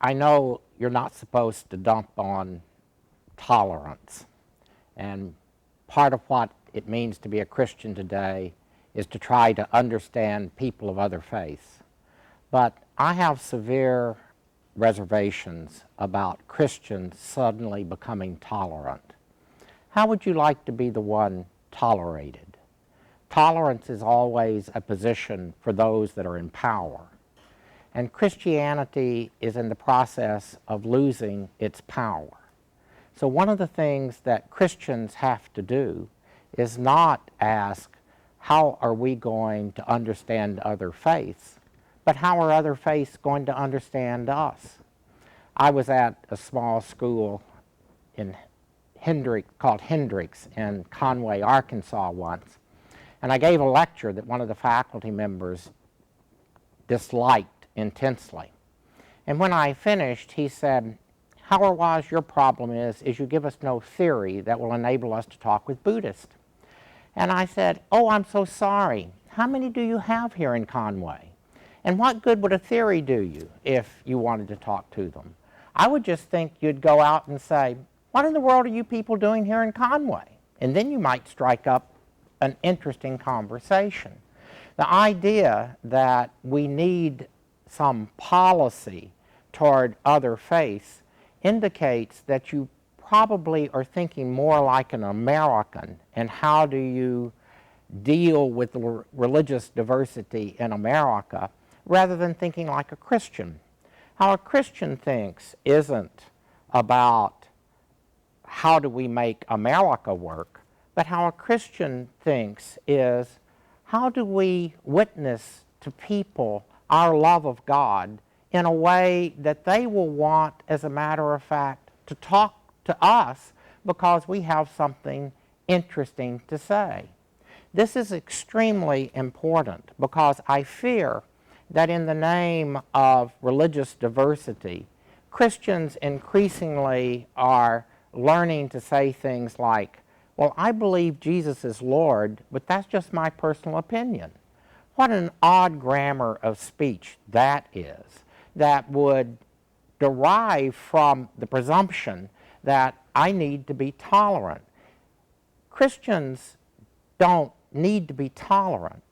I know you're not supposed to dump on tolerance, and part of what it means to be a Christian today is to try to understand people of other faiths. But I have severe reservations about Christians suddenly becoming tolerant. How would you like to be the one tolerated? Tolerance is always a position for those that are in power. And Christianity is in the process of losing its power. So one of the things that Christians have to do is not ask, how are we going to understand other faiths, but how are other faiths going to understand us? I was at a small school in called Hendricks in Conway, Arkansas once, and I gave a lecture that one of the faculty members disliked intensely. And when I finished, he said, Hauerwas, your problem is you give us no theory that will enable us to talk with Buddhists. And I said, oh, I'm so sorry. How many do you have here in Conway? And what good would a theory do you if you wanted to talk to them? I would just think you'd go out and say, what in the world are you people doing here in Conway? And then you might strike up an interesting conversation. The idea that we need some policy toward other faiths indicates that you probably are thinking more like an American, and how do you deal with the religious diversity in America, rather than thinking like a Christian. How a Christian thinks isn't about how do we make America work, but how a Christian thinks is how do we witness to people our love of God in a way that they will want, as a matter of fact, to talk to us because we have something interesting to say. This is extremely important because I fear that in the name of religious diversity, Christians increasingly are learning to say things like, well, I believe Jesus is Lord, but that's just my personal opinion. What an odd grammar of speech that is, that would derive from the presumption that I need to be tolerant. Christians don't need to be tolerant.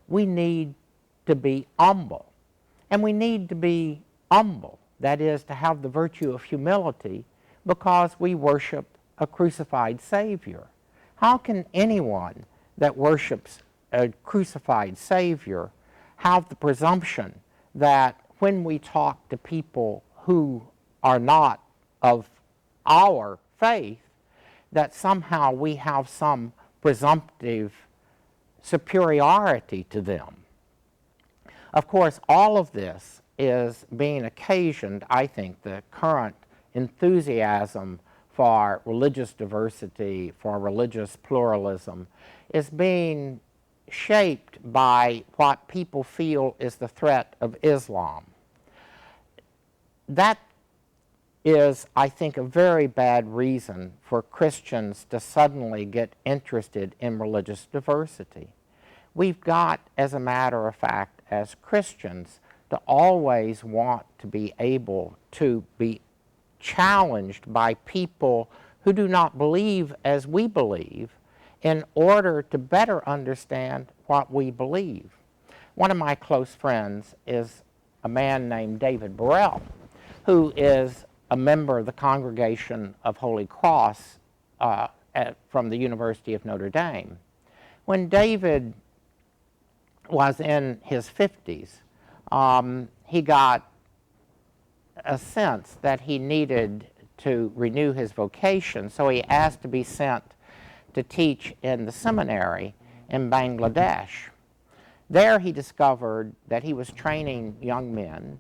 We need to be humble. And we need to be humble, that is, to have the virtue of humility, because we worship a crucified Savior. How can anyone that worships a crucified Savior have the presumption that when we talk to people who are not of our faith, that somehow we have some presumptive superiority to them? Of course, all of this is being occasioned, I think, the current enthusiasm for religious diversity, for religious pluralism, is being shaped by what people feel is the threat of Islam. That is, I think, a very bad reason for Christians to suddenly get interested in religious diversity. We've got, as a matter of fact, as Christians, to always want to be able to be challenged by people who do not believe as we believe in order to better understand what we believe. One of my close friends is a man named David Burrell, who is a member of the Congregation of Holy Cross from the University of Notre Dame. When David was in his 50s, he got a sense that he needed to renew his vocation, so he asked to be sent to teach in the seminary in Bangladesh. There he discovered that he was training young men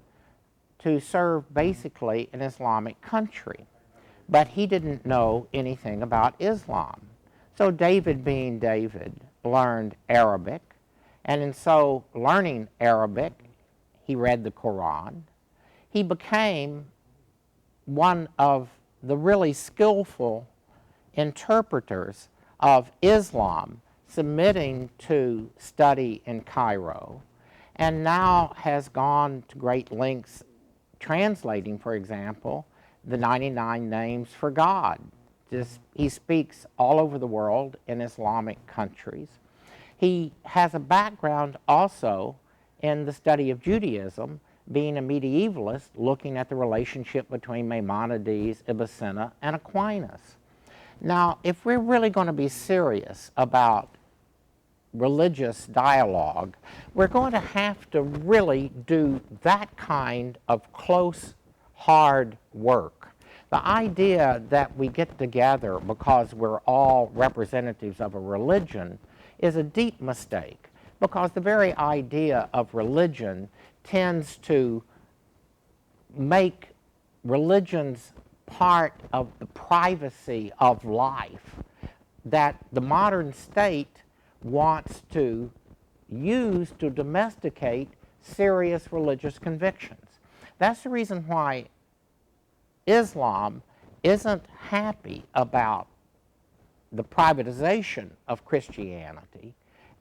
to serve basically an Islamic country, but he didn't know anything about Islam. So David, being David, learned Arabic, and in so learning Arabic, he read the Quran. He became one of the really skillful interpreters of Islam, submitting to study in Cairo, and now has gone to great lengths translating, for example, the 99 names for God. He speaks all over the world in Islamic countries. He has a background also in the study of Judaism, being a medievalist, looking at the relationship between Maimonides, Ibn Sina, and Aquinas. Now, if we're really going to be serious about religious dialogue, we're going to have to really do that kind of close, hard work. The idea that we get together because we're all representatives of a religion is a deep mistake, because the very idea of religion tends to make religions part of the privacy of life that the modern state wants to use to domesticate serious religious convictions. That's the reason why Islam isn't happy about the privatization of Christianity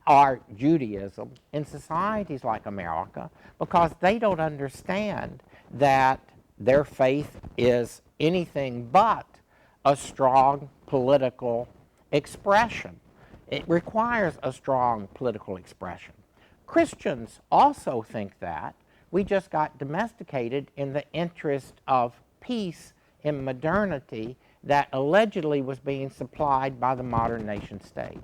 or Judaism in societies like America, because they don't understand that their faith is anything but a strong political expression. It requires a strong political expression. Christians also think that. We just got domesticated in the interest of peace in modernity that allegedly was being supplied by the modern nation state.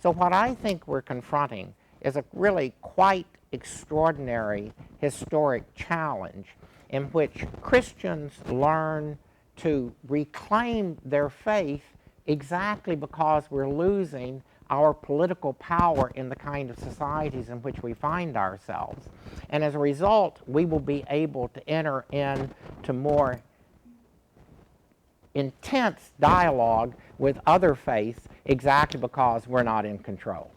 So what I think we're confronting is a really quite extraordinary historic challenge in which Christians learn to reclaim their faith exactly because we're losing our political power in the kind of societies in which we find ourselves. And as a result, we will be able to enter into more intense dialogue with other faiths exactly because we're not in control.